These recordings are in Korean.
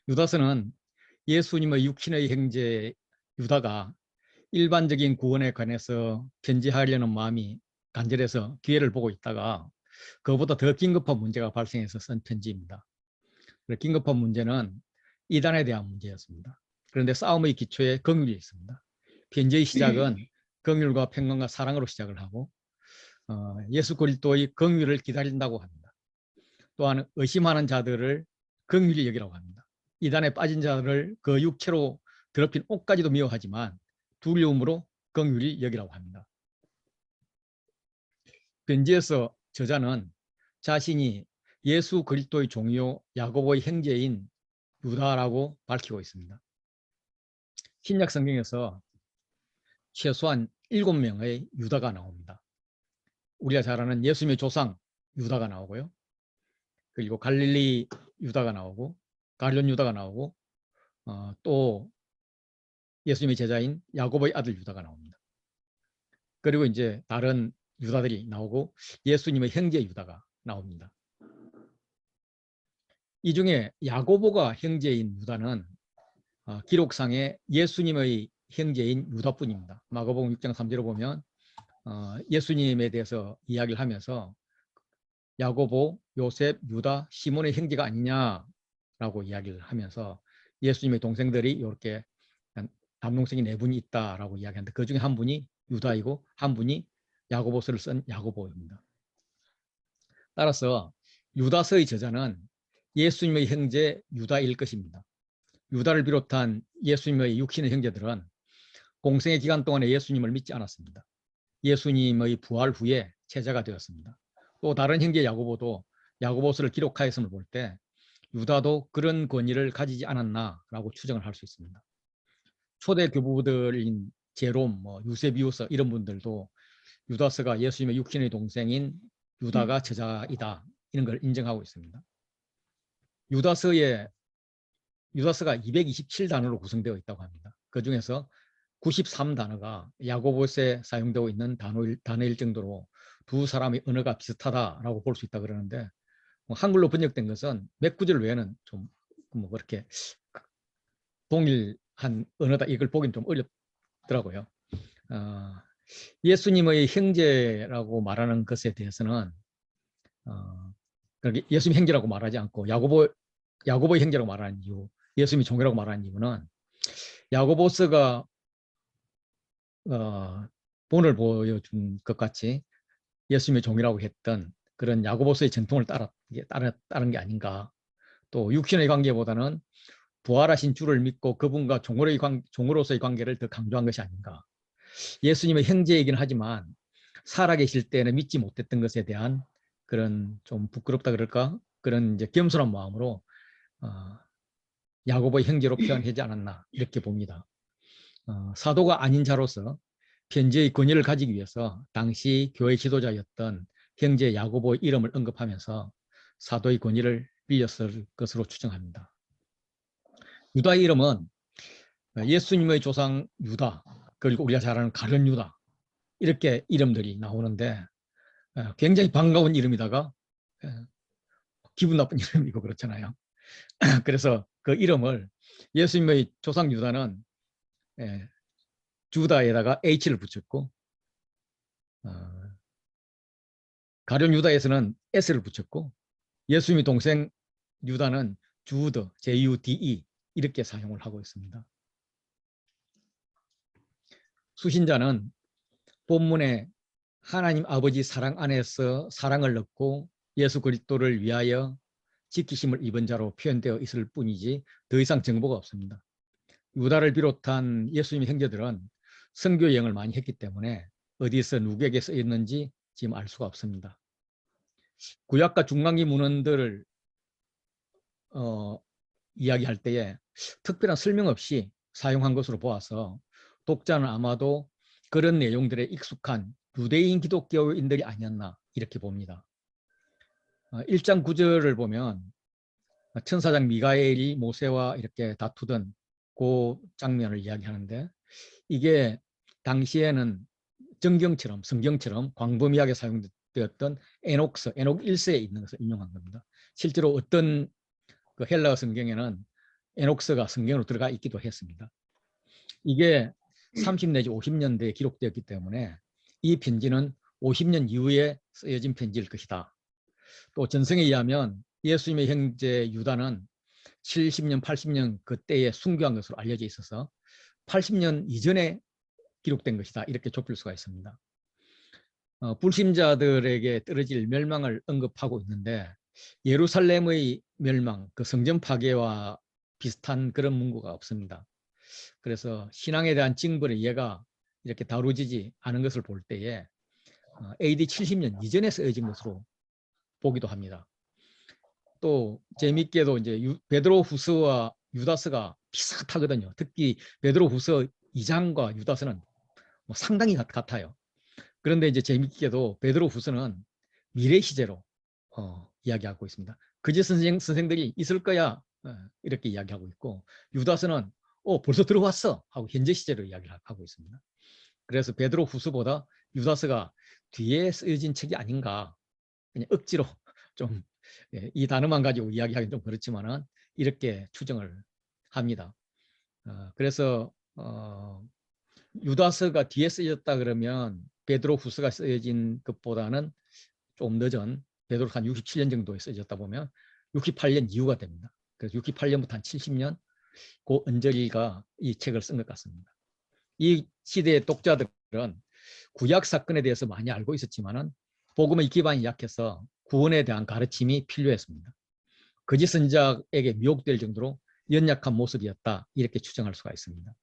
유다서는 예수님의 육신의 형제 유다가 일반적인 구원에 관해서 견지하려는 마음이 간절해서 기회를 보고 있다가 그보다 더 긴급한 문제가 발생해서 쓴 편지입니다. 긴급한 문제는 이단에 대한 문제였습니다. 그런데 싸움의 기초에 긍휼이 있습니다. 편지의 시작은 긍휼과 평강과 사랑으로 시작을 하고 예수 그리스도의 긍휼을 기다린다고 합니다. 또한 의심하는 자들을 긍휼히 여기라고 합니다. 이단에 빠진 자를 그 육체로 더럽힌 옷까지도 미워하지만 두려움으로 긍휼히 여기라고 합니다. 편지에서 저자는 자신이 예수 그리스도의 종이요 야고보의 형제인 유다라고 밝히고 있습니다. 신약 성경에서 최소한 7명의 유다가 나옵니다. 우리가 잘 아는 예수님의 조상 유다가 나오고요. 그리고 갈릴리 유다가 나오고 가룟 유다가 나오고 또 예수님의 제자인 야고보의 아들 유다가 나옵니다. 그리고 이제 다른 유다들이 나오고 예수님의 형제 유다가 나옵니다. 이 중에 야고보가 형제인 유다는 기록상에 예수님의 형제인 유다뿐입니다. 마가복음 6장 3절을 보면 예수님에 대해서 이야기를 하면서 야고보, 요셉, 유다, 시몬의 형제가 아니냐라고 이야기를 하면서 예수님의 동생들이 이렇게 남동생이 4분이 있다라고 이야기하는데 그 중에 한 분이 유다이고 한 분이 야고보서를 쓴 야고보입니다. 따라서 유다서의 저자는 예수님의 형제 유다일 것입니다. 유다를 비롯한 예수님의 육신의 형제들은 공생의 기간 동안에 예수님을 믿지 않았습니다. 예수님의 부활 후에 제자가 되었습니다. 또 다른 형제 야고보도 야고보서를 기록하였음을 볼 때 유다도 그런 권위를 가지지 않았나라고 추정을 할 수 있습니다. 초대 교부들인 제롬, 유세비우스 이런 분들도 유다서가 예수님의 육신의 동생인 유다가 저자이다 이런 걸 인정하고 있습니다. 유다서가 227단어로 구성되어 있다고 합니다. 그 중에서 93단어가 야고보서에 사용되고 있는 단어일 정도로 두 사람의 언어가 비슷하다라고 볼 수 있다 그러는데 한글로 번역된 것은 몇 구절 외에는 좀 그렇게 동일한 언어다 이걸 보기는 좀 어렵더라고요. 예수님의 형제라고 말하는 것에 대해서는 예수님 형제라고 말하지 않고 야고보의 형제라고 말하는 이유, 예수님이 종이라고 말하는 이유는 야고보서가 본을 보여준 것 같이 예수님의 종이라고 했던 그런 야고보서의 전통을 따른 게 아닌가. 또 육신의 관계보다는 부활하신 주를 믿고 그분과 종으로서의 관계를 더 강조한 것이 아닌가. 예수님의 형제이긴 하지만 살아계실 때는 믿지 못했던 것에 대한 그런 좀 부끄럽다 그럴까? 그런 이제 겸손한 마음으로 야고보의 형제로 표현하지 않았나 이렇게 봅니다. 사도가 아닌 자로서 편지의 권위를 가지기 위해서 당시 교회 지도자였던 형제 야고보의 이름을 언급하면서 사도의 권위를 빌렸을 것으로 추정합니다. 유다의 이름은 예수님의 조상 유다, 그리고 우리가 잘 아는 가룟 유다 이렇게 이름들이 나오는데 굉장히 반가운 이름이다가 기분 나쁜 이름이고 그렇잖아요. 그래서 그 이름을 예수님의 조상 유다는 주다에다가 H를 붙였고 가룟 유다에서는 S를 붙였고 예수님의 동생 유다는 주드, Jude 이렇게 사용을 하고 있습니다. 수신자는 본문에 하나님 아버지 사랑 안에서 사랑을 얻고 예수 그리스도를 위하여 지키심을 입은 자로 표현되어 있을 뿐이지 더 이상 정보가 없습니다. 유다를 비롯한 예수님의 형제들은 선교 여행을 많이 했기 때문에 어디서 누구에게 쓰였는지 지금 알 수가 없습니다. 구약과 중간기 문헌들을 이야기할 때에 특별한 설명 없이 사용한 것으로 보아서 독자는 아마도 그런 내용들에 익숙한 유대인 기독교인들이 아니었나 이렇게 봅니다. 1장 9절을 보면 천사장 미가엘이 모세와 이렇게 다투던 그 장면을 이야기하는데 이게 당시에는 성경처럼 광범위하게 사용되었던 에녹 1세에 있는 것을 인용한 겁니다. 실제로 어떤 그 헬라어 성경에는 에녹스가 성경으로 들어가 있기도 했습니다. 이게 30 내지 50년대에 기록되었기 때문에 이 편지는 50년 이후에 쓰여진 편지일 것이다. 또 전승에 의하면 예수님의 형제 유다는 70년, 80년 그때에 순교한 것으로 알려져 있어서 80년 이전에 기록된 것이다. 이렇게 좁힐 수가 있습니다. 불신자들에게 떨어질 멸망을 언급하고 있는데 예루살렘의 멸망, 그 성전 파괴와 비슷한 그런 문구가 없습니다. 그래서 신앙에 대한 징벌의 예가 이렇게 다루지지 않은 것을 볼 때에 AD 70년 이전에 쓰여진 것으로 보기도 합니다. 또 재밌게도 이제 베드로 후서와 유다서가 비슷하거든요. 특히 베드로 후서 2장과 유다서는 뭐 상당히 같아요. 그런데 이제 재밌게도 베드로 후서는 미래 시제로 이야기하고 있습니다. 그제 선생들이 있을 거야 이렇게 이야기하고 있고 유다서는 벌써 들어왔어 하고 현재 시제로 이야기를 하고 있습니다. 그래서 베드로 후서보다 유다서가 뒤에 쓰여진 책이 아닌가 그냥 억지로 좀 이 단어만 가지고 이야기하기는 좀 그렇지만은 이렇게 추정을 합니다. 그래서 유다서가 뒤에 쓰여졌다 그러면 베드로 후서가 쓰여진 것보다는 좀 늦은 베드로가 한 67년 정도에 쓰여졌다 보면 68년 이후가 됩니다. 그래서 68년부터 한 70년 그 언저리가 이 책을 쓴 것 같습니다. 이 시대의 독자들은 구약 사건에 대해서 많이 알고 있었지만은 복음의 기반이 약해서 구원에 대한 가르침이 필요했습니다. 거짓 선지자에게 미혹될 정도로 연약한 모습이었다 이렇게 추정할 수가 있습니다.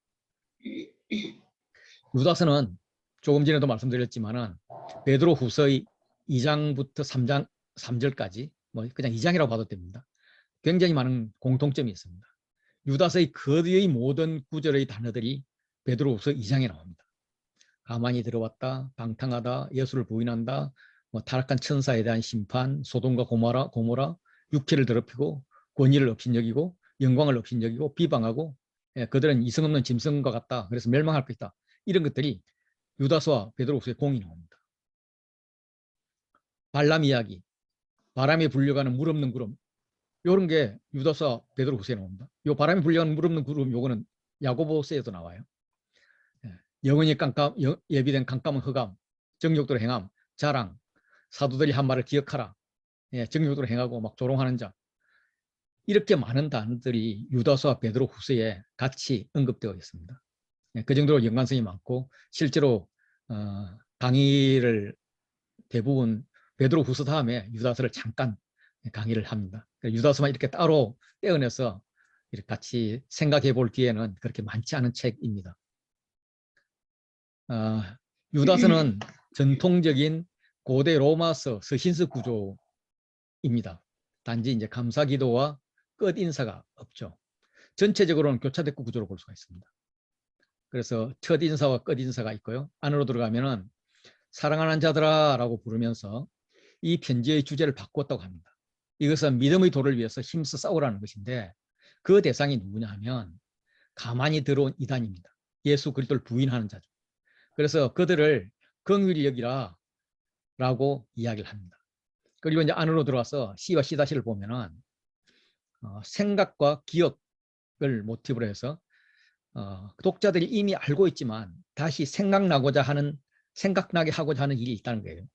유다서는 조금 전에도 말씀드렸지만은 베드로 후서의 2장부터 3절까지 뭐 그냥 2장이라고 봐도 됩니다. 굉장히 많은 공통점이 있습니다. 유다서의 거의 모든 구절의 단어들이 베드로 후서 2장에 나옵니다. 가만히 들어왔다, 방탕하다, 예수를 부인한다, 뭐 타락한 천사에 대한 심판, 소돔과 고모라, 육체를 더럽히고 권위를 업신여기고 영광을 업신여기고 비방하고 그들은 이성 없는 짐승과 같다. 그래서 멸망할 것이다. 이런 것들이 유다서와 베드로후서의 공이 나옵니다. 발람 이야기, 바람에 불려가는 물 없는 구름 이런 게 유다서와 베드로후서에 나옵니다. 요 바람에 불려가는 물 없는 구름 요거는 야고보서에도 나와요. 영원히 예비된 깜깜한 흑암, 정욕도로 행함, 자랑, 사도들이 한 말을 기억하라, 정욕도로 행하고 막 조롱하는 자 이렇게 많은 단어들이 유다서와 베드로 후서에 같이 언급되어 있습니다. 그 정도로 연관성이 많고 실제로 강의를 대부분 베드로 후서 다음에 유다서를 잠깐 강의를 합니다. 유다서만 이렇게 따로 떼어내서 이렇게 같이 생각해 볼 기회는 그렇게 많지 않은 책입니다. 유다서는 전통적인 고대 로마서 서신서 구조입니다. 단지 이제 감사기도와 끝 인사가 없죠. 전체적으로는 교차대꾸 구조로 볼 수가 있습니다. 그래서 첫 인사와 끝 인사가 있고요. 안으로 들어가면은 사랑하는 자들아 라고 부르면서 이 편지의 주제를 바꿨다고 합니다. 이것은 믿음의 도를 위해서 힘써 싸우라는 것인데 그 대상이 누구냐 하면 가만히 들어온 이단입니다. 예수 그리스도를 부인하는 자죠. 그래서 그들을 긍휼히 여기라 라고 이야기를 합니다. 그리고 이제 안으로 들어와서 C와 C-를 보면은 생각과 기억을 모티브로 해서 독자들이 이미 알고 있지만 다시 생각나게 하고자 하는 일이 있다는 거예요.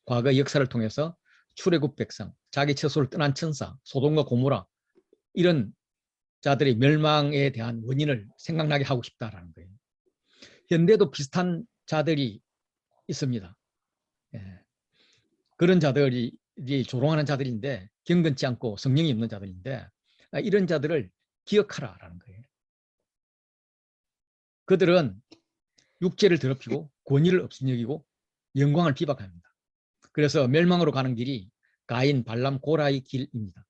과거 역사를 통해서 출애굽 백성, 자기 처소를 떠난 천사, 소돔과 고모라 이런 자들의 멸망에 대한 원인을 생각나게 하고 싶다라는 거예요. 현대도 비슷한 자들이 있습니다. 그런 자들이 조롱하는 자들인데 경건치 않고 성령이 없는 자들인데 이런 자들을 기억하라라는 거예요. 그들은 육체를 더럽히고 권위를 업신여기고 영광을 비박합니다. 그래서 멸망으로 가는 길이 가인, 발람, 고라의 길입니다.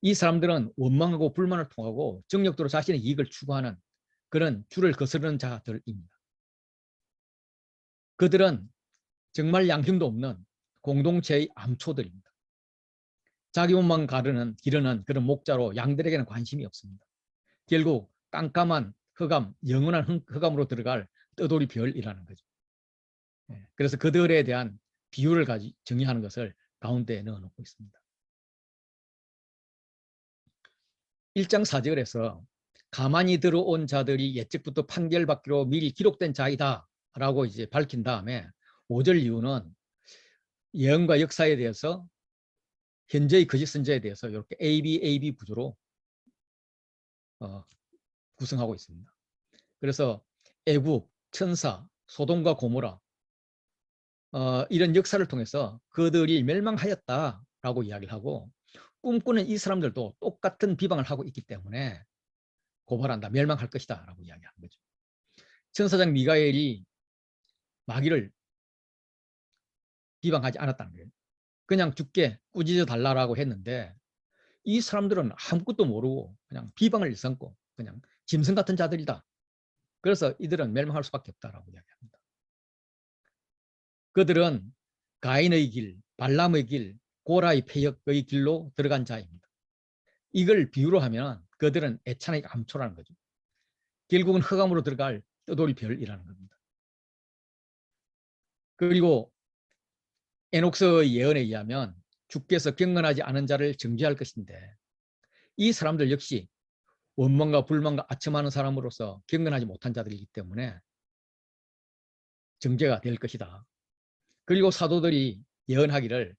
이 사람들은 원망하고 불만을 통하고 정력도로 자신의 이익을 추구하는 그런 줄을 거스르는 자들입니다. 그들은 정말 양심도 없는 공동체의 암초들입니다. 자기 몸만 기르는 그런 목자로 양들에게는 관심이 없습니다. 결국 깜깜한 흑암, 영원한 흑암으로 들어갈 떠돌이 별이라는 거죠. 그래서 그들에 대한 비유를 정의하는 것을 가운데에 넣어놓고 있습니다. 1장 4절에서 가만히 들어온 자들이 예측부터 판결받기로 미리 기록된 자이다 라고 이제 밝힌 다음에 5절 이후는 예언과 역사에 대해서 현재의 거짓 선지자에 대해서 이렇게 AB 구조로 구성하고 있습니다. 그래서 애국, 천사, 소돔과 고모라 이런 역사를 통해서 그들이 멸망하였다라고 이야기를 하고 꿈꾸는 이 사람들도 똑같은 비방을 하고 있기 때문에 고발한다, 멸망할 것이다 라고 이야기하는 거죠. 천사장 미가엘이 마귀를 비방하지 않았다는 거예요. 그냥 죽게 꾸짖어 달라고 했는데 이 사람들은 아무것도 모르고 그냥 비방을 일삼고 그냥 짐승 같은 자들이다. 그래서 이들은 멸망할 수밖에 없다라고 이야기합니다. 그들은 가인의 길, 발람의 길, 고라의 폐역의 길로 들어간 자입니다. 이걸 비유로 하면 그들은 애찬의 감초라는 거죠. 결국은 흑암으로 들어갈 떠돌이 별이라는 겁니다. 그리고 에녹스의 예언에 의하면 주께서 경건하지 않은 자를 정죄할 것인데 이 사람들 역시 원망과 불만과 아첨하는 사람으로서 경건하지 못한 자들이기 때문에 정죄가 될 것이다. 그리고 사도들이 예언하기를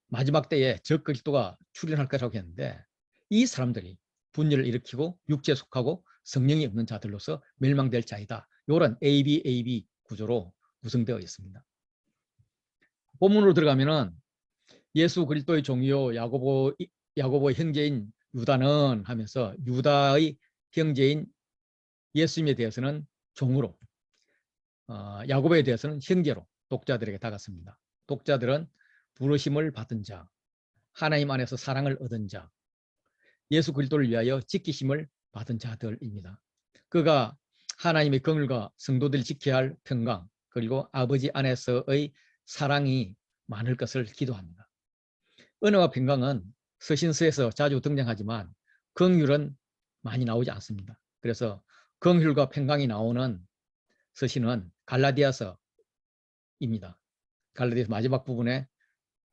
마지막 때에 적 그리스도가 출현할 것이라고 했는데 이 사람들이 분열을 일으키고 육체에 속하고 성령이 없는 자들로서 멸망될 자이다. 이런 AB 구조로 구성되어 있습니다. 본문으로 들어가면은 예수 그리스도의 종이요 야고보의 형제인 유다는 하면서 유다의 형제인 예수님에 대해서는 종으로 야고보에 대해서는 형제로 독자들에게 다갔습니다. 독자들은 부르심을 받은 자, 하나님 안에서 사랑을 얻은 자, 예수 그리스도를 위하여 지키심을 받은 자들입니다. 그가 하나님의 긍휼과 성도들이 지켜야 할 평강 그리고 아버지 안에서의 사랑이 많을 것을 기도합니다. 은혜와 평강은 서신서에서 자주 등장하지만 긍휼은 많이 나오지 않습니다. 그래서 긍휼과 평강이 나오는 서신은 갈라디아서입니다. 갈라디아서 마지막 부분에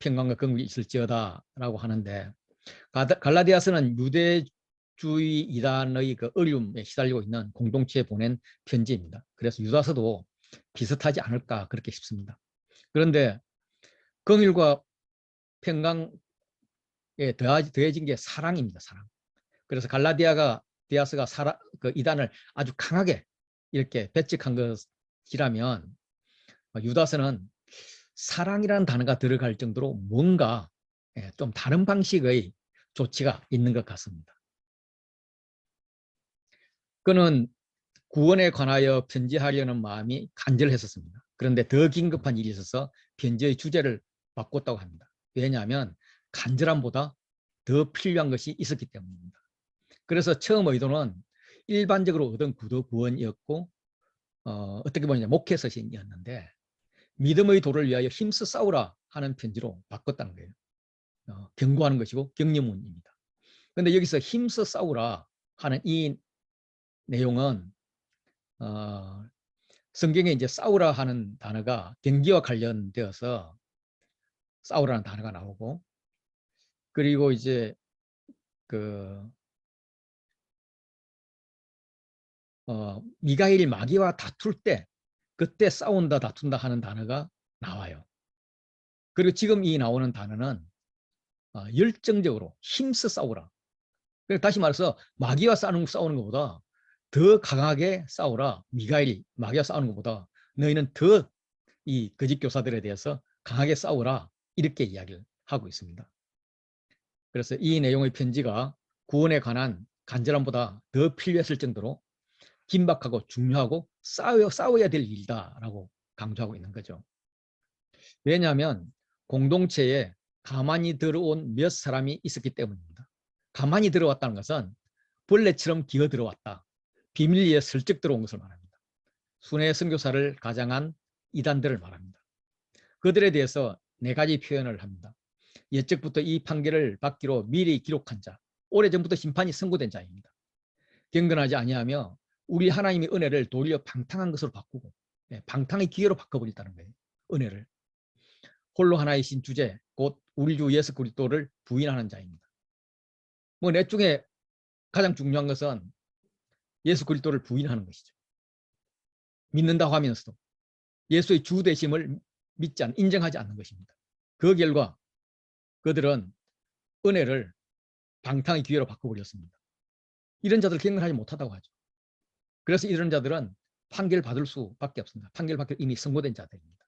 평강과 긍휼이 있을지어다 라고 하는데 갈라디아서는 유대주의 이단의 그 어려움에 시달리고 있는 공동체에 보낸 편지입니다. 그래서 유다서도 비슷하지 않을까 그렇게 싶습니다. 그런데 긍휼과 평강에 더해진 게 사랑입니다. 사랑. 그래서 갈라디아서가 그 이단을 아주 강하게 이렇게 배척한 것이라면 유다서는 사랑이라는 단어가 들어갈 정도로 뭔가 좀 다른 방식의 조치가 있는 것 같습니다. 그는 구원에 관하여 편지하려는 마음이 간절했었습니다. 그런데 더 긴급한 일이 있어서 편지의 주제를 바꿨다고 합니다. 왜냐하면 간절함보다 더 필요한 것이 있었기 때문입니다. 그래서 처음 의도는 일반적으로 얻은 구원이었고 어떻게 보면 목회 서신이었는데 믿음의 도를 위하여 힘써 싸우라 하는 편지로 바꿨다는 거예요. 경고하는 것이고 격려문입니다. 그런데 여기서 힘써 싸우라 하는 이 내용은 성경에 이제 싸우라 하는 단어가 경기와 관련되어서 싸우라는 단어가 나오고 그리고 이제 그 미가엘이 마귀와 다툴 때 그때 싸운다 다툰다 하는 단어가 나와요. 그리고 지금 이 나오는 단어는 열정적으로 힘써 싸우라. 다시 말해서 마귀와 싸우는 것보다 더 강하게 싸우라. 미가엘이 마귀와 싸우는 것보다 너희는 더 이 거짓 교사들에 대해서 강하게 싸우라. 이렇게 이야기를 하고 있습니다. 그래서 이 내용의 편지가 구원에 관한 간절함보다 더 필요했을 정도로 긴박하고 중요하고 싸워야 될 일이다라고 강조하고 있는 거죠. 왜냐하면 공동체에 가만히 들어온 몇 사람이 있었기 때문입니다. 가만히 들어왔다는 것은 벌레처럼 기어 들어왔다. 비밀리에 슬쩍 들어온 것을 말합니다. 순회 선교사를 가장한 이단들을 말합니다. 그들에 대해서 네 가지 표현을 합니다. 예적부터 이 판결을 받기로 미리 기록한 자, 오래전부터 심판이 선고된 자입니다. 경건하지 아니하며 우리 하나님의 은혜를 도리어 방탕한 것으로 바꾸고 방탕의 기회로 바꿔버렸다는 거예요. 은혜를. 홀로 하나이신 주제, 곧 우리 주 예수 그리스도를 부인하는 자입니다. 뭐 넷 중에 가장 중요한 것은 예수 그리스도를 부인하는 것이죠. 믿는다고 하면서도 예수의 주 되심을 인정하지 않는 것입니다. 그 결과 그들은 은혜를 방탕의 기회로 바꿔버렸습니다. 이런 자들 경건하지 못하다고 하죠. 그래서 이런 자들은 판결받을 수밖에 없습니다. 판결받기 이미 선고된 자들입니다.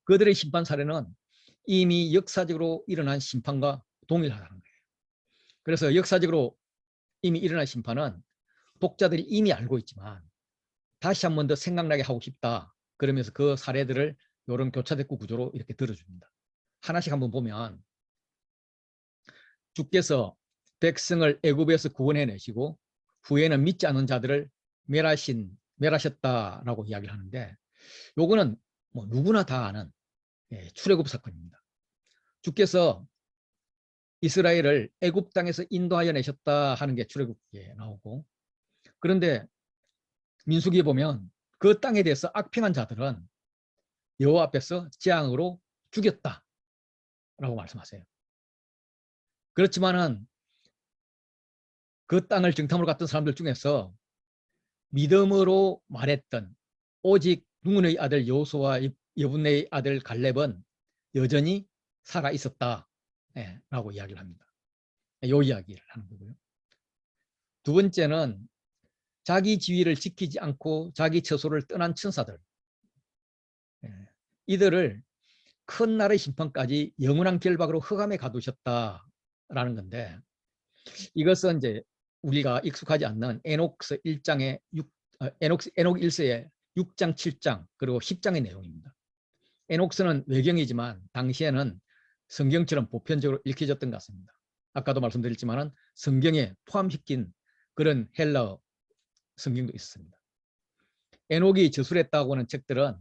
그들의 심판 사례는 이미 역사적으로 일어난 심판과 동일하다는 거예요. 그래서 역사적으로 이미 일어난 심판은 독자들이 이미 알고 있지만 다시 한 번 더 생각나게 하고 싶다. 그러면서 그 사례들을 이런 교차대꾸 구조로 이렇게 들어줍니다. 하나씩 한번 보면 주께서 백성을 애굽에서 구원해내시고 후에는 믿지 않는 자들을 멸하셨다라고 이야기를 하는데 요거는 뭐 누구나 다 아는 출애굽 사건입니다. 주께서 이스라엘을 애굽 땅에서 인도하여 내셨다 하는 게 출애굽기에 나오고, 그런데 민수기에 보면 그 땅에 대해서 악평한 자들은 여호와 앞에서 재앙으로 죽였다라고 말씀하세요. 그렇지만은 그 땅을 정탐으로 갔던 사람들 중에서 믿음으로 말했던 오직 눈의 아들 여호수아와 여분의 아들 갈렙은 여전히 살아 있었다 라고 이야기를 합니다. 이 이야기를 하는 거고요. 두 번째는 자기 지위를 지키지 않고 자기 처소를 떠난 천사들, 이들을 큰 날의 심판까지 영원한 결박으로 흑암에 가두셨다라는 건데, 이것은 이제 우리가 익숙하지 않는 에녹스 1장의 에녹 1세의 6장, 7장 그리고 10장의 내용입니다. 에녹스는 외경이지만 당시에는 성경처럼 보편적으로 읽혀졌던 것 같습니다. 아까도 말씀드렸지만 성경에 포함시킨 그런 헬라어 성경도 있습니다. 에녹이 저술했다고 하는 책들은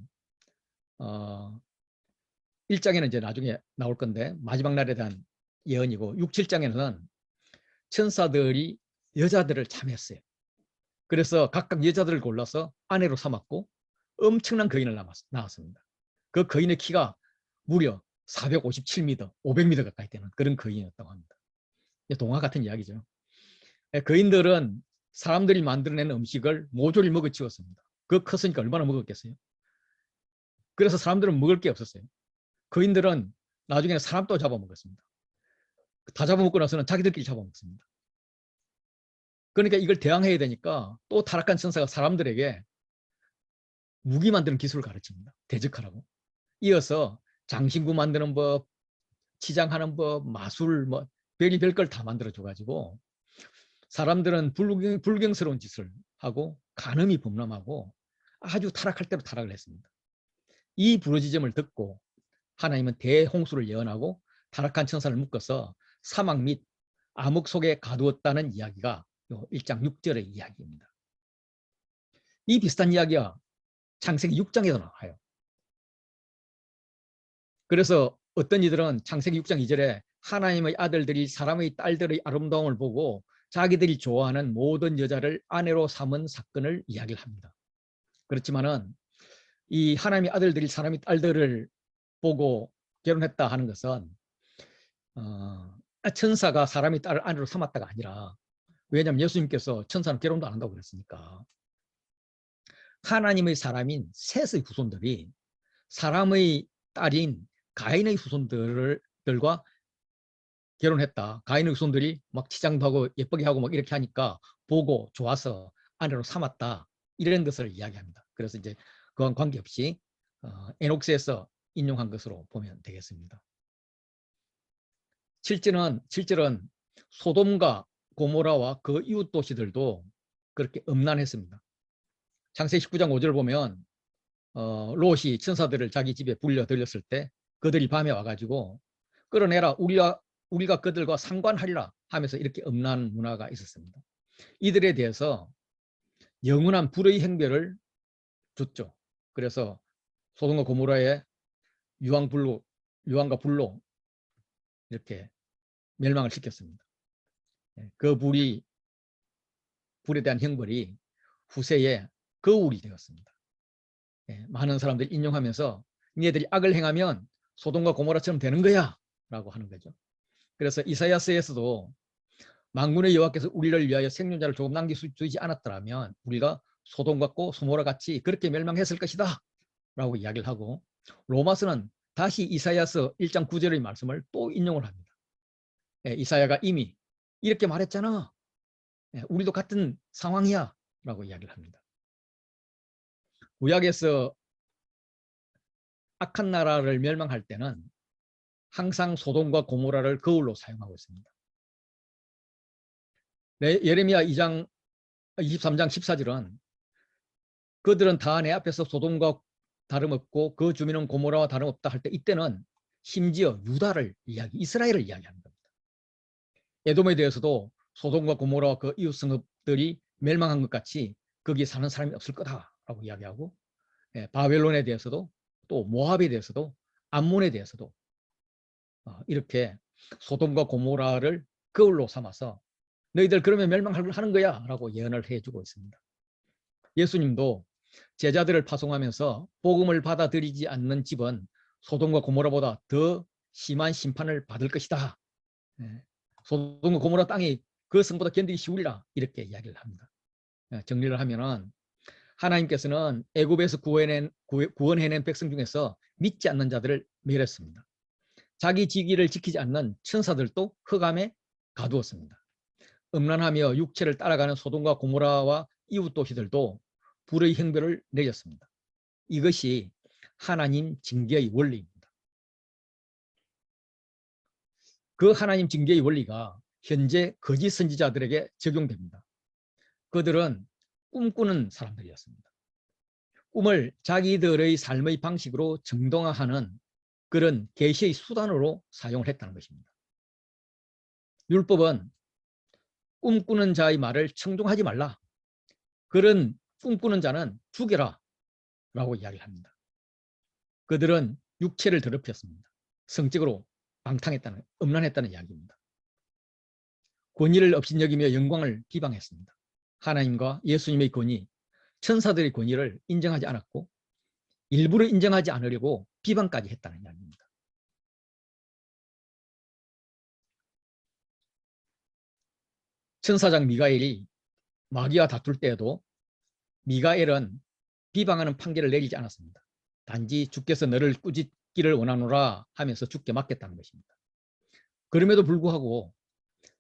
1장에는 이제 나중에 나올 건데 마지막 날에 대한 예언이고 6, 7장에는 천사들이 여자들을 참했어요. 그래서 각각 여자들을 골라서 아내로 삼았고 엄청난 거인을 낳았습니다. 그 거인의 키가 무려 457m, 500m 가까이 되는 그런 거인이었다고 합니다. 동화 같은 이야기죠. 거인들은 사람들이 만들어낸 음식을 모조리 먹어치웠습니다. 그 컸으니까 얼마나 먹었겠어요. 그래서 사람들은 먹을 게 없었어요. 거인들은 나중에는 사람도 잡아먹었습니다. 다 잡아먹고 나서는 자기들끼리 잡아먹습니다. 그러니까 이걸 대항해야 되니까 또 타락한 천사가 사람들에게 무기 만드는 기술을 가르칩니다. 대적하라고. 이어서 장신구 만드는 법, 치장하는 법, 마술, 뭐 별의별 걸 다 만들어줘가지고 사람들은 불경스러운 짓을 하고 간음이 범람하고 아주 타락할 대로 타락을 했습니다. 이 부르짖음을 듣고 하나님은 대홍수를 예언하고 타락한 천사를 묶어서 사막 및 암흑 속에 가두었다는 이야기가 1장 6절의 이야기입니다. 이 비슷한 이야기가 창세기 6장에도 나와요. 그래서 어떤 이들은 창세기 6장 2절에 하나님의 아들들이 사람의 딸들의 아름다움을 보고 자기들이 좋아하는 모든 여자를 아내로 삼은 사건을 이야기를 합니다. 그렇지만은 이 하나님의 아들들이 사람의 딸들을 보고 결혼했다 하는 것은 천사가 사람의 딸을 아내로 삼았다가 아니라, 왜냐하면 예수님께서 천사는 결혼도 안 한다고 그랬으니까 하나님의 사람인 셋의 후손들이 사람의 딸인 가인의 후손들과 결혼했다. 가인의 후손들이 막 치장도 하고 예쁘게 하고 막 이렇게 하니까 보고 좋아서 아내로 삼았다. 이런 것을 이야기합니다. 그래서 이제 그와 관계없이 에녹스에서 인용한 것으로 보면 되겠습니다. 7절은 소돔과 고모라와 그 이웃 도시들도 그렇게 음란했습니다. 창세기 19장 5절 보면 롯이 천사들을 자기 집에 불려 들였을 때 그들이 밤에 와가지고 끌어내라, 우리가 그들과 상관하리라 하면서 이렇게 음란 문화가 있었습니다. 이들에 대해서 영원한 불의 행배를 줬죠. 그래서 소돔과 고모라의 유황과 불로 이렇게 멸망을 시켰습니다. 그 불에 대한 형벌이 후세에 거울이 되었습니다. 많은 사람들이 인용하면서 니네들이 악을 행하면 소돔과 고모라처럼 되는 거야 라고 하는 거죠. 그래서 이사야서에서도 만군의 여호와께서 우리를 위하여 생존자를 조금 남기시지 않았더라면 우리가 소돔 같고 소모라 같이 그렇게 멸망했을 것이다 라고 이야기를 하고, 로마서는 다시 이사야서 1장 9절의 말씀을 또 인용을 합니다. 이사야가 이미 이렇게 말했잖아. 우리도 같은 상황이야 라고 이야기를 합니다. 구약에서 악한 나라를 멸망할 때는 항상 소돔과 고모라를 거울로 사용하고 있습니다. 예레미야 2장 23장 14절은 그들은 다 내 앞에서 소돔과 다름없고 그 주민은 고모라와 다름없다 할 때, 이때는 심지어 유다를 이스라엘을 이야기하는 겁니다. 에돔에 대해서도 소돔과 고모라와 그 이웃 성읍들이 멸망한 것 같이 거기 사는 사람이 없을 거다라고 이야기하고, 바벨론에 대해서도 또 모압에 대해서도 암몬에 대해서도 이렇게 소돔과 고모라를 거울로 삼아서 너희들 그러면 멸망하는 거야 라고 예언을 해주고 있습니다. 예수님도 제자들을 파송하면서 복음을 받아들이지 않는 집은 소돔과 고모라보다 더 심한 심판을 받을 것이다. 소돔과 고모라 땅이 그 성보다 견디기 쉬우리라 이렇게 이야기를 합니다. 정리를 하면은 하나님께서는 애굽에서 구원해낸 백성 중에서 믿지 않는 자들을 멸했습니다. 자기 직위를 지키지 않는 천사들도 흑암에 가두었습니다. 음란하며 육체를 따라가는 소돔과 고모라와 이웃 도시들도 불의 형벌을 내렸습니다. 이것이 하나님 징계의 원리입니다. 그 하나님 징계의 원리가 현재 거짓 선지자들에게 적용됩니다. 그들은 꿈꾸는 사람들이었습니다. 꿈을 자기들의 삶의 방식으로 정당화하는 그런 계시의 수단으로 사용을 했다는 것입니다. 율법은 꿈꾸는 자의 말을 청종하지 말라. 그런 꿈꾸는 자는 죽여라 라고 이야기를 합니다. 그들은 육체를 더럽혔습니다. 성적으로 방탕했다는, 음란했다는 이야기입니다. 권위를 업신여기며 영광을 비방했습니다. 하나님과 예수님의 권위, 천사들의 권위를 인정하지 않았고 일부러 인정하지 않으려고 비방까지 했다는 이야기입니다. 천사장 미가엘이 마귀와 다툴 때에도 미가엘은 비방하는 판결을 내리지 않았습니다. 단지 주께서 너를 꾸짖기를 원하노라 하면서 주께 맡겼다는 것입니다. 그럼에도 불구하고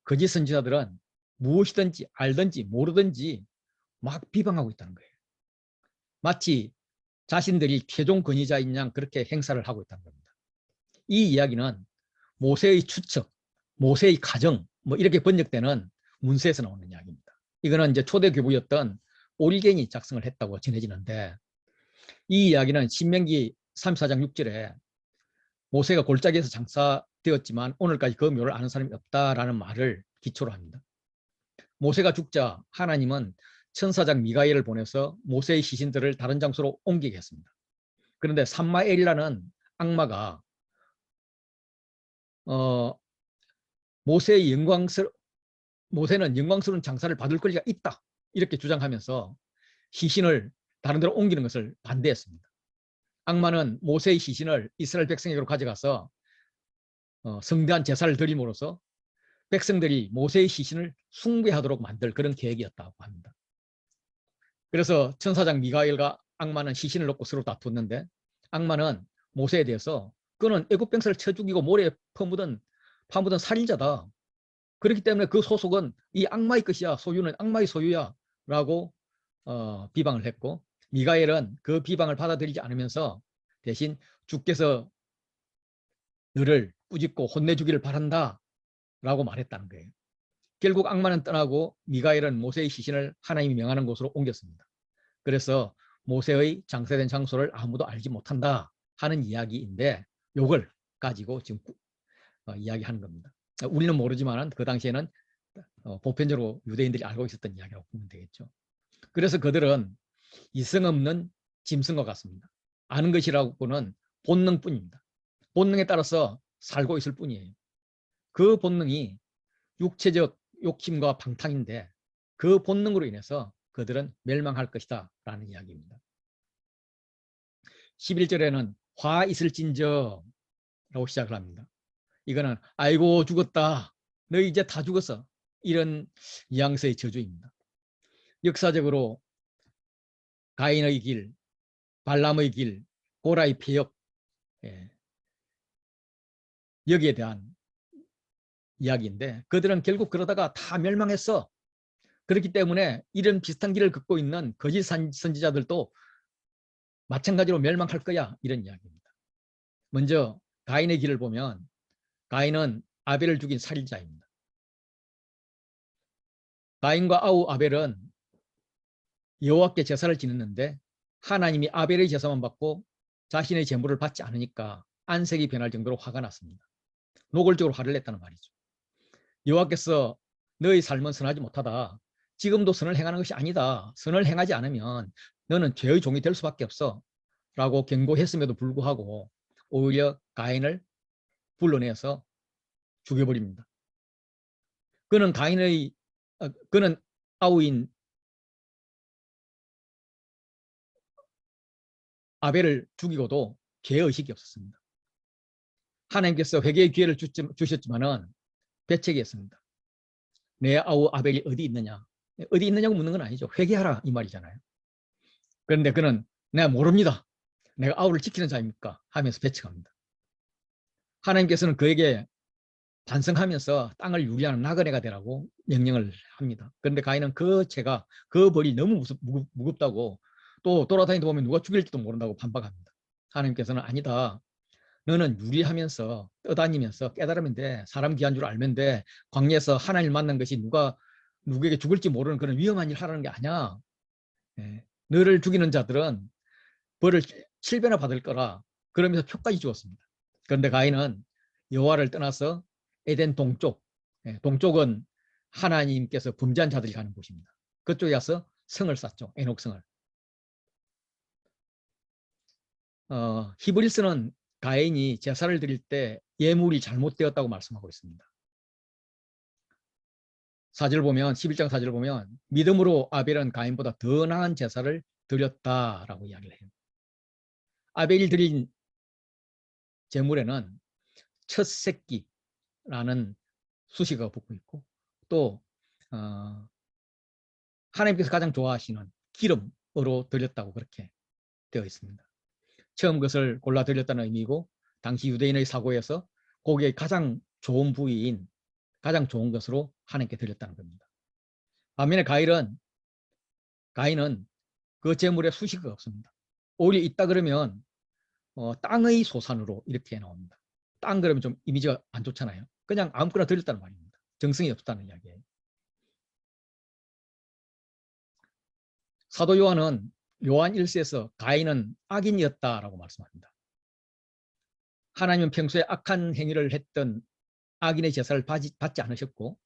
거짓 선지자들은 무엇이든지 알든지 모르든지 막 비방하고 있다는 거예요. 마치 자신들이 최종 권위자인 양 그렇게 행사를 하고 있다는 겁니다. 이 이야기는 모세의 추측, 모세의 가정 뭐 이렇게 번역되는 문서에서 나오는 이야기입니다. 이거는 이제 초대 교부였던 오리겐이 작성을 했다고 전해지는데, 이 이야기는 신명기 34장 6절에 모세가 골짜기에서 장사되었지만 오늘까지 그 묘를 아는 사람이 없다라는 말을 기초로 합니다. 모세가 죽자 하나님은 천사장 미가엘을 보내서 모세의 시신들을 다른 장소로 옮기게 했습니다. 그런데 삼마엘이라는 악마가 모세는 영광스러운 장사를 받을 권리가 있다 이렇게 주장하면서 시신을 다른 데로 옮기는 것을 반대했습니다. 악마는 모세의 시신을 이스라엘 백성에게로 가져가서 성대한 제사를 드림으로써 백성들이 모세의 시신을 숭배하도록 만들 그런 계획이었다고 합니다. 그래서 천사장 미가엘과 악마는 시신을 놓고 서로 다투었는데, 악마는 모세에 대해서 그는 애굽 백성을 쳐 죽이고 모래에 파묻은 살인자다. 그렇기 때문에 그 소속은 이 악마의 것이야. 소유는 악마의 소유야 라고 비방을 했고, 미가엘은 그 비방을 받아들이지 않으면서 대신 주께서 너를 꾸짖고 혼내주기를 바란다 라고 말했다는 거예요. 결국 악마는 떠나고 미가엘은 모세의 시신을 하나님이 명하는 곳으로 옮겼습니다. 그래서 모세의 장사된 장소를 아무도 알지 못한다 하는 이야기인데, 이걸 가지고 지금 이야기하는 겁니다. 우리는 모르지만 그 당시에는 보편적으로 유대인들이 알고 있었던 이야기라고 보면 되겠죠. 그래서 그들은 이성 없는 짐승과 같습니다. 아는 것이라고는 본능뿐입니다. 본능에 따라서 살고 있을 뿐이에요. 그 본능이 육체적 욕심과 방탕인데 그 본능으로 인해서 그들은 멸망할 것이다 라는 이야기입니다. 11절에는 화 있을진저 라고 시작을 합니다. 이거는 아이고 죽었다. 너 이제 다 죽었어. 이런 뉘앙스의 저주입니다. 역사적으로 가인의 길, 발람의 길, 고라의 폐역, 예, 여기에 대한 이야기인데 그들은 결국 그러다가 다 멸망했어. 그렇기 때문에 이런 비슷한 길을 걷고 있는 거짓 선지자들도 마찬가지로 멸망할 거야, 이런 이야기입니다. 먼저 가인의 길을 보면 가인은 아벨을 죽인 살인자입니다. 가인과 아벨은 여호와께 제사를 지냈는데 하나님이 아벨의 제사만 받고 자신의 제물을 받지 않으니까 안색이 변할 정도로 화가 났습니다. 노골적으로 화를 냈다는 말이죠. 여호와께서 너의 삶은 선하지 못하다. 지금도 선을 행하는 것이 아니다. 선을 행하지 않으면 너는 죄의 종이 될 수밖에 없어. 라고 경고했음에도 불구하고 오히려 가인을 불러내서 죽여버립니다. 그는 아우인 아벨을 죽이고도 죄의식이 없었습니다. 하나님께서 회개의 기회를 주셨지만은 배척했습니다. 내 아우 아벨이 어디 있느냐? 어디 있느냐고 묻는 건 아니죠. 회개하라 이 말이잖아요. 그런데 그는 내가 모릅니다. 내가 아우를 지키는 자입니까? 하면서 배척합니다. 하나님께서는 그에게 반성하면서 땅을 유리하는 나그네가 되라고 명령을 합니다. 그런데 가인은 그 죄가, 그 벌이 너무 무겁다고 또 돌아다니다 보면 누가 죽일지도 모른다고 반박합니다. 하나님께서는 아니다. 너는 유리하면서 떠다니면서 깨달으면 돼. 사람 귀한 줄 알면 돼. 광야에서 하나님을 만난 것이 누구에게 죽을지 모르는 그런 위험한 일 하라는 게 아니야. 예. 너를 죽이는 자들은 벌을 7배나 받을 거라. 그러면서 표까지 주었습니다. 그런데 가인은 여호와를 떠나서 에덴 동쪽, 동쪽은 하나님께서 범죄한 자들이 가는 곳입니다. 그쪽에 가서 성을 쌓죠. 에녹성을. 히브리서는 가인이 제사를 드릴 때 예물이 잘못되었다고 말씀하고 있습니다. 11장 4절 보면 믿음으로 아벨은 가인보다 더 나은 제사를 드렸다라고 이야기를 해요. 아벨이 드린 제물에는 첫 새끼라는 수식어가 붙고 있고 또 하나님께서 가장 좋아하시는 기름으로 드렸다고 그렇게 되어 있습니다. 처음 것을 골라 드렸다는 의미고 당시 유대인의 사고에서 고기의 가장 좋은 부위인 가장 좋은 것으로 하나님께 드렸다는 겁니다. 반면에 가인은 그 제물에 수식어가 없습니다. 오히려 있다 그러면 땅의 소산으로 이렇게 나옵니다. 땅 그러면 좀 이미지가 안 좋잖아요. 그냥 아무거나 드렸다는 말입니다. 정성이 없다는 이야기예요. 사도 요한은 요한 1서에서 가인은 악인이었다라고 말씀합니다. 하나님은 평소에 악한 행위를 했던 악인의 제사를 받지 않으셨고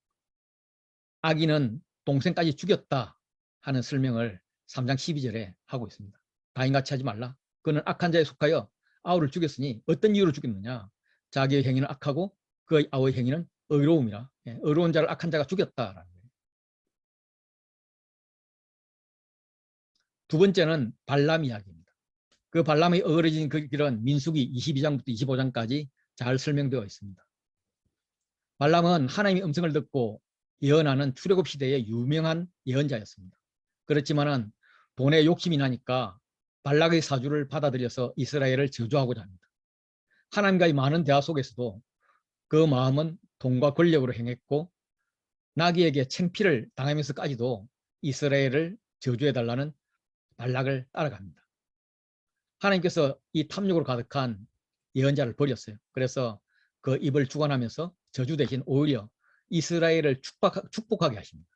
악인은 동생까지 죽였다 하는 설명을 3장 12절에 하고 있습니다. 가인같이 하지 말라. 그는 악한 자에 속하여 아우를 죽였으니 어떤 이유로 죽였느냐. 자기의 행위는 악하고 그 아우의 행위는 의로움이라. 의로운 자를 악한 자가 죽였다라는 거예요. 두 번째는 발람 이야기입니다. 그 발람이 어그러진 그 길은 민수기 22장부터 25장까지 잘 설명되어 있습니다. 발람은 하나님의 음성을 듣고 예언하는 출애굽 시대의 유명한 예언자였습니다. 그렇지만은 돈에 욕심이 나니까 발락의 사주를 받아들여서 이스라엘을 저주하고자 합니다. 하나님과의 많은 대화 속에서도 그 마음은 돈과 권력으로 행했고 나귀에게 창피를 당하면서까지도 이스라엘을 저주해달라는 발락을 따라갑니다. 하나님께서 이 탐욕으로 가득한 예언자를 버렸어요. 그래서 그 입을 주관하면서 저주 대신 오히려 이스라엘을 축복하게 하십니다.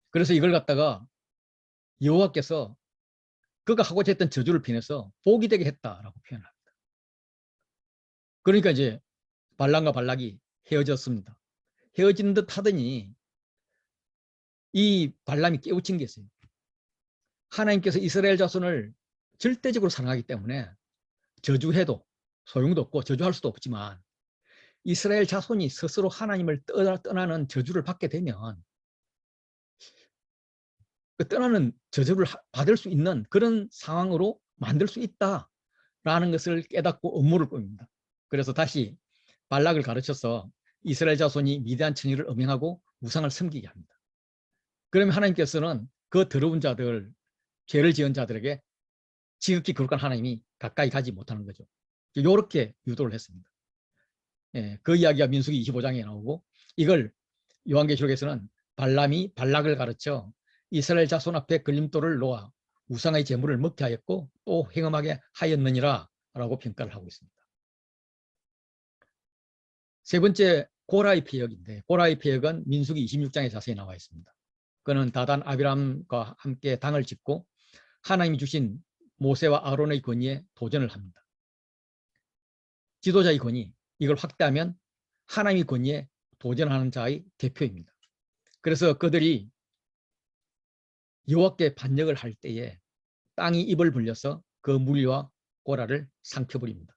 그래서 이걸 갖다가 여호와께서 그가 하고자 했던 저주를 피해서 복이 되게 했다라고 표현합니다. 그러니까 이제 발람과 발락이 헤어졌습니다. 헤어진 듯 하더니 이 발람이 깨우친 게 있어요. 하나님께서 이스라엘 자손을 절대적으로 사랑하기 때문에 저주해도 소용도 없고 저주할 수도 없지만 이스라엘 자손이 스스로 하나님을 떠나는 저주를 받게 되면 그 떠나는 저주를 받을 수 있는 그런 상황으로 만들 수 있다라는 것을 깨닫고 업무를 꾸밉니다. 그래서 다시 발락을 가르쳐서 이스라엘 자손이 미디안 천의를 음행하고 우상을 섬기게 합니다. 그러면 하나님께서는 그 더러운 자들, 죄를 지은 자들에게 지극히 거룩한 하나님이 가까이 가지 못하는 거죠. 이렇게 유도를 했습니다. 예, 그 이야기가 민수기 25장에 나오고, 이걸 요한계시록에서는 발람이 발락을 가르쳐 이스라엘 자손 앞에 걸림돌을 놓아 우상의 제물을 먹게 하였고 또 행음하게 하였느니라 라고 평가를 하고 있습니다. 세 번째, 고라의 폐역인데, 고라의 폐역은 민수기 26장에 자세히 나와 있습니다. 그는 다단 아비람과 함께 당을 짓고 하나님이 주신 모세와 아론의 권위에 도전을 합니다. 지도자의 권위, 이걸 확대하면 하나님의 권위에 도전하는 자의 대표입니다. 그래서 그들이 여호와께 반역을 할 때에 땅이 입을 벌려서 그 무리와 고라를 삼켜버립니다.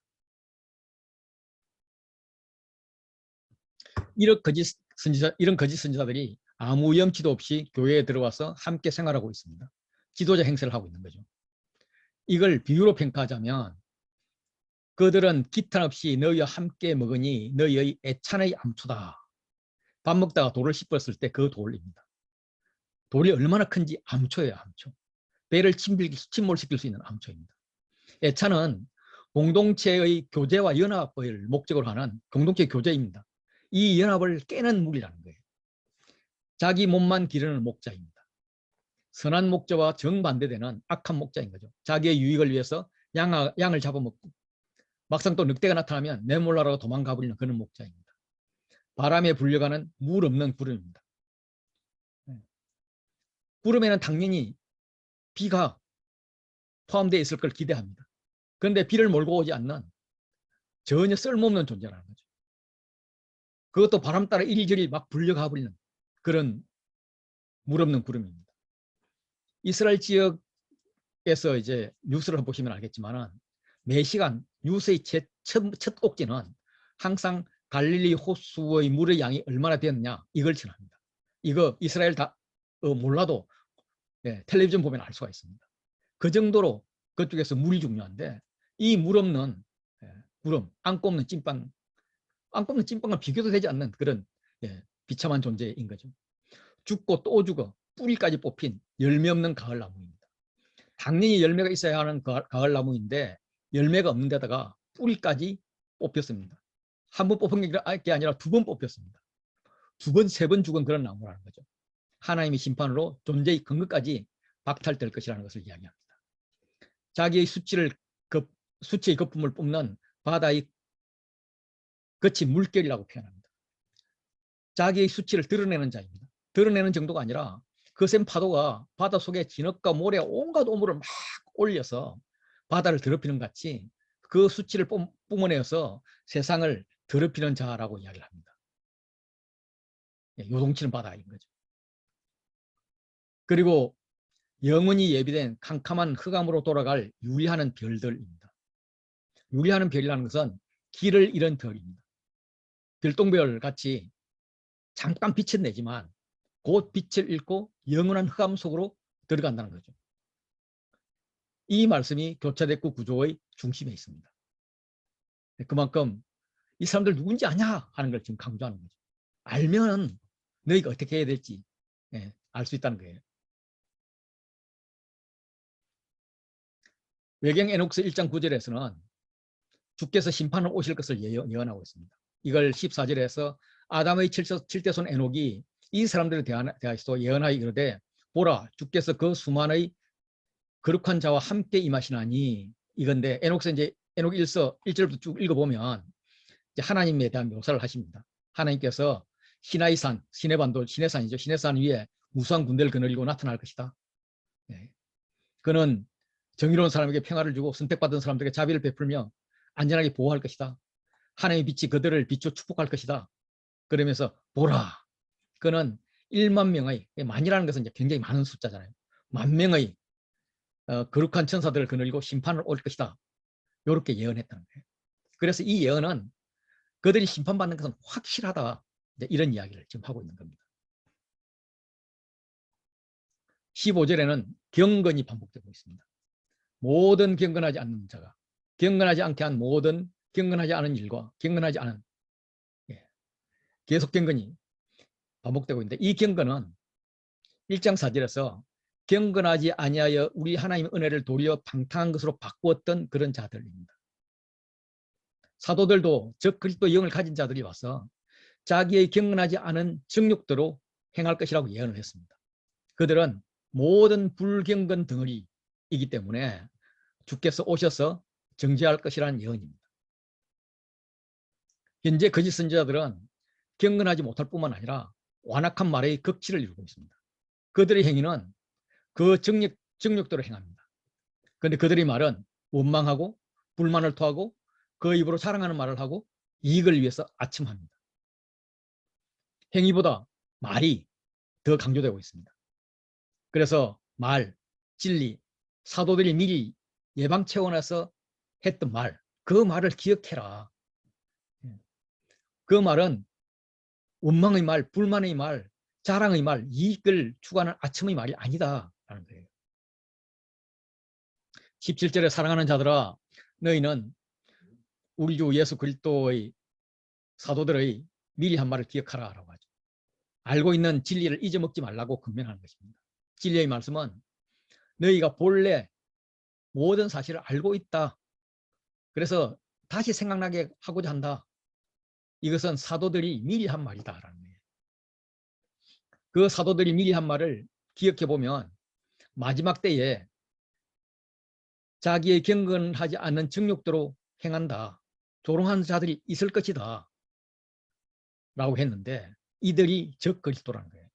이런 거짓 선지자들이 아무 염치도 없이 교회에 들어와서 함께 생활하고 있습니다. 지도자 행세를 하고 있는 거죠. 이걸 비유로 평가하자면 그들은 기탄 없이 너희와 함께 먹으니 너희의 애찬의 암초다. 밥 먹다가 돌을 씹었을 때 그 돌입니다. 돌이 얼마나 큰지 암초예요, 암초. 배를 침몰시킬 수 있는 암초입니다. 애찬은 공동체의 교제와 연합을 목적으로 하는 공동체 교제입니다. 이 연합을 깨는 무리라는 거예요. 자기 몸만 기르는 목자입니다. 선한 목자와 정반대되는 악한 목자인 거죠. 자기의 유익을 위해서 양을 잡아먹고 막상 또 늑대가 나타나면 내몰라라고 도망가버리는 그런 목자입니다. 바람에 불려가는 물 없는 구름입니다. 구름에는 당연히 비가 포함되어 있을 걸 기대합니다. 그런데 비를 몰고 오지 않는 전혀 쓸모없는 존재라는 거죠. 그것도 바람 따라 이리저리 막 불려가 버리는 그런 물 없는 구름입니다. 이스라엘 지역에서 이제 뉴스를 보시면 알겠지만은 매 시간 뉴스의 첫 꼭지는 항상 갈릴리 호수의 물의 양이 얼마나 되었느냐 이걸 전합니다. 이거 이스라엘 다 몰라도 텔레비전 보면 알 수가 있습니다. 그 정도로 그쪽에서 물이 중요한데 이 물 없는 구름, 안고 없는 찐빵, 안고 없는 찐빵과 비교도 되지 않는 그런 비참한 존재인 거죠. 죽고 또 죽어 뿌리까지 뽑힌 열매 없는 가을나무입니다. 당연히 열매가 있어야 하는 가을나무인데 열매가 없는 데다가 뿌리까지 뽑혔습니다. 한 번 뽑은 게 아니라 두 번 뽑혔습니다. 두 번, 세 번 죽은 그런 나무라는 거죠. 하나님의 심판으로 존재의 근거까지 박탈될 것이라는 것을 이야기합니다. 자기의 수치의 거품을 뿜는 바다의 거친 물결이라고 표현합니다. 자기의 수치를 드러내는 자입니다. 드러내는 정도가 아니라 거센 파도가 바다 속에 진흙과 모래 온갖 오물을 막 올려서 바다를 더럽히는 같이 그 수치를 뿜어내어서 세상을 더럽히는 자라고 이야기를 합니다. 요동치는 바다인 거죠. 그리고 영원히 예비된 캄캄한 흑암으로 돌아갈 유리하는 별들입니다. 유리하는 별이라는 것은 길을 잃은 별입니다. 별똥별 같이 잠깐 빛은 내지만 곧 빛을 잃고 영원한 흑암 속으로 들어간다는 거죠. 이 말씀이 교차대구 구조의 중심에 있습니다. 그만큼 이 사람들 누군지 아냐 하는 걸 지금 강조하는 거죠. 알면 너희가 어떻게 해야 될지 알 수 있다는 거예요. 외경 에녹스 1장 9절에서는 주께서 심판을 오실 것을 예언하고 있습니다. 이걸 14절에서 아담의 7대손 에녹이 이 사람들에 대하여서 예언하여 이르되 보라 주께서 그 수만의 거룩한 자와 함께 임하시나니 이건데 에녹스 이제 에녹 1서 1절부터 쭉 읽어보면 이제 하나님에 대한 묘사를 하십니다. 하나님께서 시나이산, 시내반도, 시내산이죠. 시내산 위에 무수한 군대를 거느리고 나타날 것이다. 그는 정의로운 사람에게 평화를 주고 선택받은 사람들에게 자비를 베풀며 안전하게 보호할 것이다. 하나님의 빛이 그들을 비추어 축복할 것이다. 그러면서 보라. 그는 1만 명의, 만이라는 것은 이제 굉장히 많은 숫자잖아요. 10,000명의 거룩한 천사들을 거느리고 심판을 올 것이다. 이렇게 예언했다는 거예요. 그래서 이 예언은 그들이 심판받는 것은 확실하다. 이런 이야기를 지금 하고 있는 겁니다. 15절에는 경건이 반복되고 있습니다. 모든 경건하지 않는 자가 경건하지 않게 한 모든 경건하지 않은 일과 경건하지 않은 계속 경건이 반복되고 있는데 이 경건은 1장 4절에서 경건하지 아니하여 우리 하나님의 은혜를 도리어 방탕한 것으로 바꾸었던 그런 자들입니다. 사도들도 적 그리스도 영을 가진 자들이 와서 자기의 경건하지 않은 정욕대로 행할 것이라고 예언을 했습니다. 그들은 모든 불경건 덩어리이기 때문에 주께서 오셔서 정죄할 것이라는 예언입니다. 현재 거짓 선지자들은 경건하지 못할 뿐만 아니라 완악한 말의 극치를 이루고 있습니다. 그들의 행위는 그 정욕대로 행합니다. 그런데 그들의 말은 원망하고 불만을 토하고 그 입으로 자랑하는 말을 하고 이익을 위해서 아첨합니다. 행위보다 말이 더 강조되고 있습니다. 그래서 말, 진리, 사도들이 미리 예방 차원에서 했던 말, 그 말을 기억해라. 그 말은 원망의 말, 불만의 말, 자랑의 말, 이익을 추구하는 아첨의 말이 아니다라는 거예요. 17절에 사랑하는 자들아, 너희는 우리 주 예수 그리스도의 사도들의 미리 한 말을 기억하라라고 하죠. 알고 있는 진리를 잊어먹지 말라고 권면하는 것입니다. 진리의 말씀은 너희가 본래 모든 사실을 알고 있다. 그래서 다시 생각나게 하고자 한다. 이것은 사도들이 미리 한 말이다라는 거예요. 그 사도들이 미리 한 말을 기억해 보면 마지막 때에 자기의 경건하지 않는 정욕대로 행한다. 조롱하는 자들이 있을 것이다. 라고 했는데 이들이 적 그리스도라는 거예요.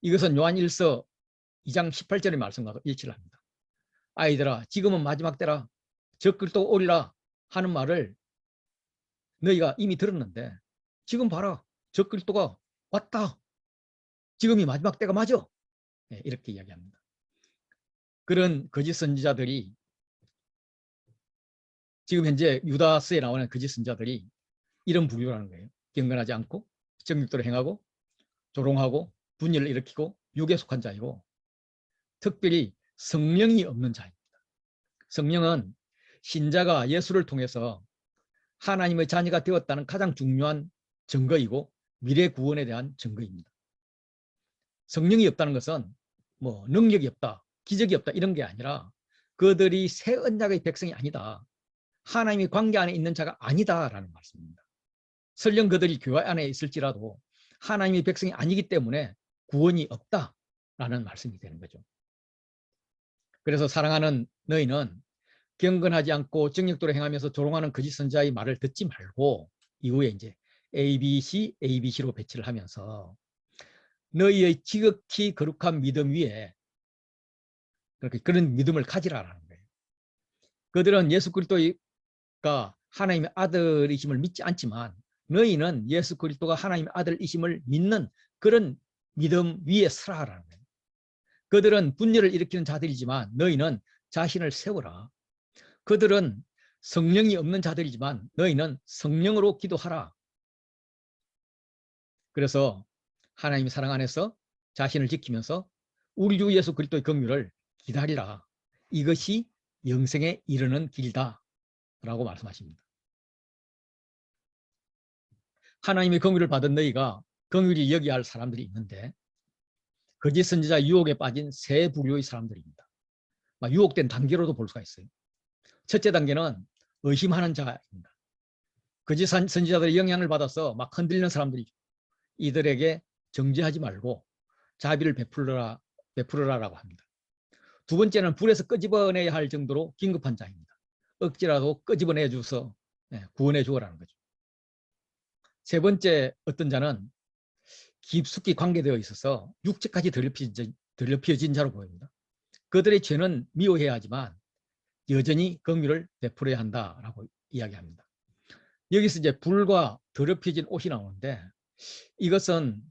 이것은 요한 1서 2장 18절의 말씀과 일치를 합니다. 아이들아, 지금은 마지막 때라, 적 그리스도 오리라 하는 말을 너희가 이미 들었는데 지금 봐라, 적 그리스도가 왔다. 지금이 마지막 때가 맞아. 네, 이렇게 이야기합니다. 그런 거짓 선지자들이 지금 현재 유다서에 나오는 거짓 선지자들이 이런 부류라는 거예요. 경건하지 않고 정욕대로 행하고 조롱하고 분열을 일으키고 육에 속한 자이고 특별히 성령이 없는 자입니다. 성령은 신자가 예수를 통해서 하나님의 자녀가 되었다는 가장 중요한 증거이고 미래 구원에 대한 증거입니다. 성령이 없다는 것은 뭐 능력이 없다, 기적이 없다 이런 게 아니라 그들이 새 언약의 백성이 아니다. 하나님의 관계 안에 있는 자가 아니다라는 말씀입니다. 설령 그들이 교회 안에 있을지라도 하나님의 백성이 아니기 때문에 구원이 없다라는 말씀이 되는 거죠. 그래서 사랑하는 너희는 경건하지 않고 정욕대로 행하면서 조롱하는 거짓 선지자의 말을 듣지 말고 이후에 이제 ABC, ABC로 배치를 하면서 너희의 지극히 거룩한 믿음 위에 그렇게 그런 믿음을 가지라라는 거예요. 그들은 예수 그리스도가 하나님의 아들이심을 믿지 않지만 너희는 예수 그리스도가 하나님의 아들이심을 믿는 그런 믿음 위에 서라라는 거예요. 그들은 분열을 일으키는 자들이지만 너희는 자신을 세워라. 그들은 성령이 없는 자들이지만 너희는 성령으로 기도하라. 그래서 하나님의 사랑 안에서 자신을 지키면서 우리 주 예수 그리스도의 긍휼을 기다리라. 이것이 영생에 이르는 길이다 라고 말씀하십니다. 하나님의 긍휼을 받은 너희가 긍휼히 여기야 할 사람들이 있는데 거짓 선지자 유혹에 빠진 세 부류의 사람들입니다. 유혹된 단계로도 볼 수가 있어요. 첫째 단계는 의심하는 자입니다. 거짓 선지자들의 영향을 받아서 막 흔들리는 사람들이 이들에게 정죄하지 말고 자비를 베풀으라라고 합니다. 두 번째는 불에서 끄집어내야 할 정도로 긴급한 자입니다. 억지라도 끄집어내 줘서 구원해 주어라는 거죠. 세 번째 어떤 자는 깊숙이 관계되어 있어서 육체까지 더럽혀진 자로 보입니다. 그들의 죄는 미워해야 하지만 여전히 긍휼을 베풀어야 한다라고 이야기합니다. 여기서 이제 불과 더럽혀진 옷이 나오는데 이것은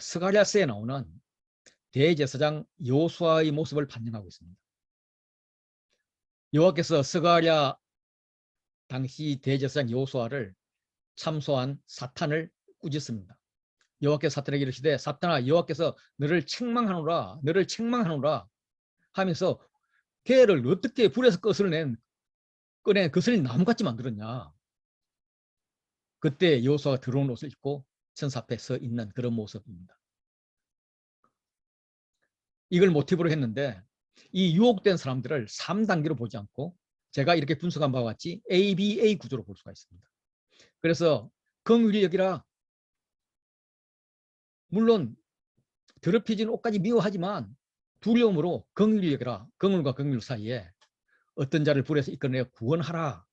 스가랴서에 나오는 대제사장 여호수아의 모습을 반영하고 있습니다. 여호와께서 스가랴 당시 대제사장 여호수아를 참소한 사탄을 꾸짖습니다. 여호와께서 사탄에게 이르시되 사탄아 여호와께서 너를 책망하노라 너를 책망하노라 하면서 걔를 어떻게 불에서 꺼내 그슬 나무같이 만들었냐. 그때 여호수아가 더러운 옷을 입고 천사 앞에 서 있는 그런 모습입니다. 이걸 모티브로 했는데 이 유혹된 사람들을 3단계로 보지 않고 제가 이렇게 분석한 바와 같이 ABA 구조로 볼 수가 있습니다. 그래서 긍휼히 여기라, 물론 더럽혀진 옷까지 미워하지만 두려움으로 긍휼히 여기라, 긍휼과 긍휼 사이에 어떤 자를 불에서 이끌어내 구원하라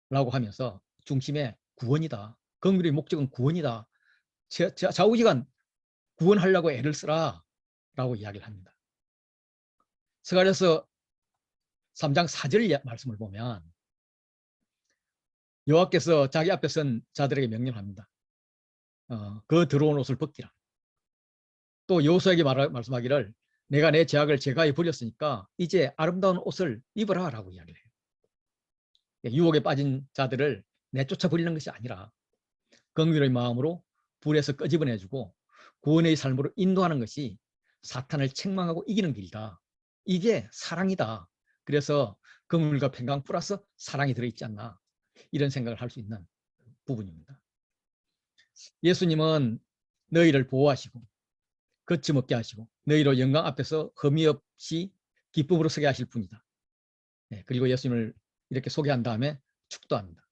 라고 하면서 중심에 구원이다. 긍휼의 목적은 구원이다. 좌우지간 구원하려고 애를 쓰라 라고 이야기를 합니다. 스가랴서 3장 4절 말씀을 보면 여호와께서 자기 앞에 선 자들에게 명령합니다. 그 더러운 옷을 벗기라. 또 여호수아에게 말씀하기를 내가 내 죄악을 제가에 버렸으니까 이제 아름다운 옷을 입으라 라고 이야기를 해요. 유혹에 빠진 자들을 내쫓아 버리는 것이 아니라 긍휼의 마음으로 불에서 끄집어내주고 구원의 삶으로 인도하는 것이 사탄을 책망하고 이기는 길이다. 이게 사랑이다. 그래서 긍휼과 평강 플러스 사랑이 들어있지 않나, 이런 생각을 할 수 있는 부분입니다. 예수님은 너희를 보호하시고 거침없게 하시고 너희로 영광 앞에서 흠이 없이 기쁨으로 서게 하실 분이다. 그리고 예수님을 이렇게 소개한 다음에 축도합니다.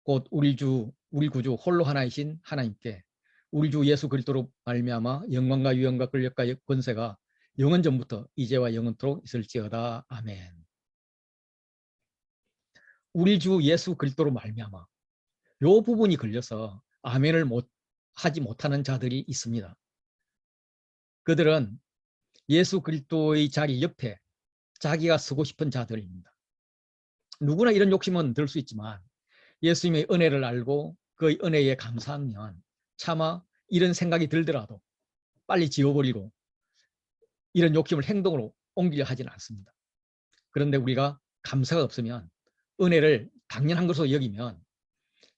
곧 우리 구주 홀로 하나이신 하나님께 우리 주 예수 그리스도로 말미암아 영광과 유형과 권력과 권세가 영원 전부터 이제와 영원토록 있을지어다. 아멘. 우리 주 예수 그리스도로 말미암아, 이 부분이 걸려서 아멘을 하지 못하는 자들이 있습니다. 그들은 예수 그리스도의 자리 옆에 자기가 서고 싶은 자들입니다. 누구나 이런 욕심은 들 수 있지만 예수님의 은혜를 알고 그 은혜에 감사하면 차마 이런 생각이 들더라도 빨리 지워버리고 이런 욕심을 행동으로 옮기려 하지는 않습니다. 그런데 우리가 감사가 없으면, 은혜를 당연한 것으로 여기면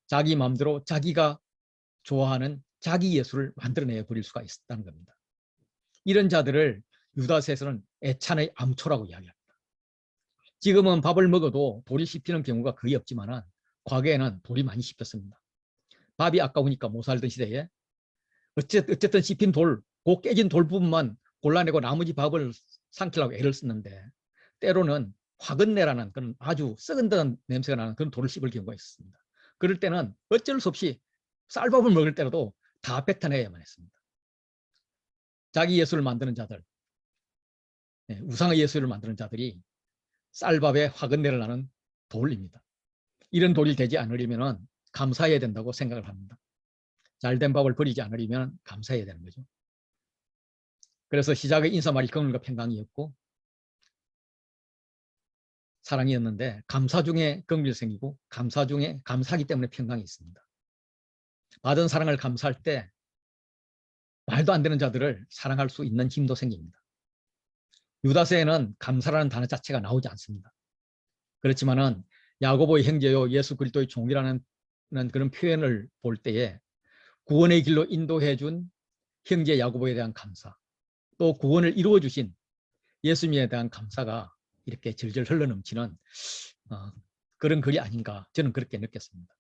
자기 마음대로 자기가 좋아하는 자기 예수를 만들어내 버릴 수가 있다는 겁니다. 이런 자들을 유다서에서는 애찬의 암초라고 이야기합니다. 지금은 밥을 먹어도 돌이 씹히는 경우가 거의 없지만 과거에는 돌이 많이 씹혔습니다. 밥이 아까우니까 못 살던 시대에 어쨌든 씹힌 돌, 그 깨진 돌 부분만 골라내고 나머지 밥을 삼키려고 애를 썼는데 때로는 화근내라는 그런 아주 썩은듯한 냄새가 나는 그런 돌을 씹을 경우가 있었습니다. 그럴 때는 어쩔 수 없이 쌀밥을 먹을 때라도 다 뱉어내야만 했습니다. 자기 예수를 만드는 자들, 우상의 예수를 만드는 자들이 쌀밥에 화근내를 나는 돌입니다. 이런 돌이 되지 않으려면 감사해야 된다고 생각을 합니다. 잘된 밥을 버리지 않으려면 감사해야 되는 거죠. 그래서 시작의 인사말이 긍휼과 평강이었고 사랑이었는데 감사 중에 긍휼이 생기고 감사 중에 감사하기 때문에 평강이 있습니다. 받은 사랑을 감사할 때 말도 안 되는 자들을 사랑할 수 있는 힘도 생깁니다. 유다서에는 감사라는 단어 자체가 나오지 않습니다. 그렇지만은 야고보의 형제요 예수 그리스도의 종이라는 그런 표현을 볼 때에 구원의 길로 인도해 준 형제 야고보에 대한 감사, 또 구원을 이루어 주신 예수님에 대한 감사가 이렇게 절절 흘러넘치는 그런 글이 아닌가, 저는 그렇게 느꼈습니다.